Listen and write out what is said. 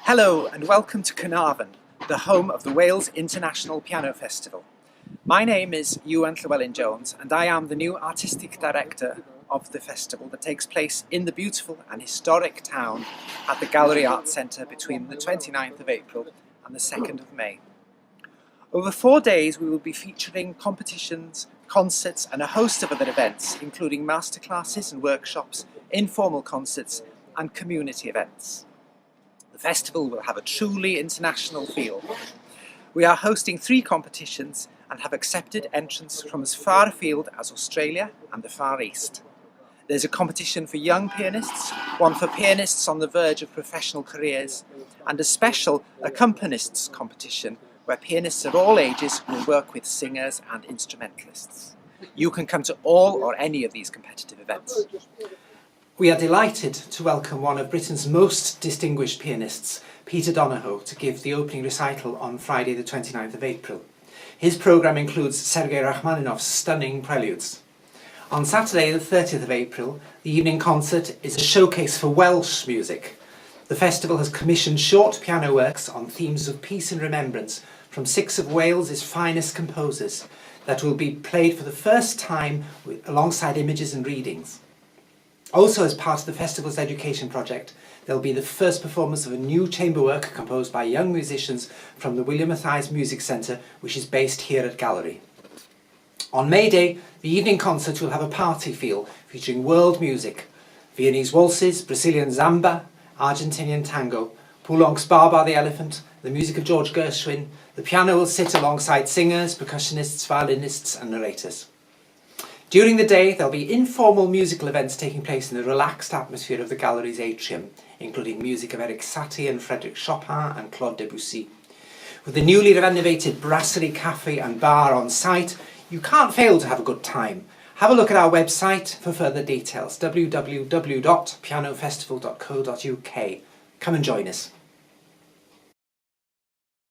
Hello and welcome to Carnarvon, the home of the Wales International Piano Festival. My name is Iwan Llewelyn-Jones and I am the new artistic director of the festival that takes place in the beautiful and historic town at the Gallery Arts Centre between the 29th of April and the 2nd of May. Over 4 days we will be featuring competitions, concerts and a host of other events, including masterclasses and workshops, informal concerts and community events. The festival will have a truly international feel. We are hosting 3 competitions and have accepted entrants from as far afield as Australia and the Far East. There's a competition for young pianists, one for pianists on the verge of professional careers, and a special accompanists competition where pianists of all ages will work with singers and instrumentalists. You can come to all or any of these competitive events. We are delighted to welcome one of Britain's most distinguished pianists, Peter Donohoe, to give the opening recital on Friday the 29th of April. His programme includes Sergei Rachmaninoff's stunning preludes. On Saturday the 30th of April, the evening concert is a showcase for Welsh music. The festival has commissioned short piano works on themes of peace and remembrance from 6 of Wales's finest composers that will be played for the first time alongside images and readings. Also, as part of the festival's education project, there will be the first performance of a new chamber work composed by young musicians from the William Matthias Music Centre, which is based here at Gallery. On May Day, the evening concert will have a party feel, featuring world music, Viennese waltzes, Brazilian samba, Argentinian tango, Poulenc's Baba the Elephant, the music of George Gershwin. The piano will sit alongside singers, percussionists, violinists and narrators. During the day, there will be informal musical events taking place in the relaxed atmosphere of the gallery's atrium, including music of Erik Satie and Frédéric Chopin and Claude Debussy. With the newly renovated Brasserie Cafe and Bar on site, you can't fail to have a good time. Have a look at our website for further details, www.pianofestival.co.uk. Come and join us.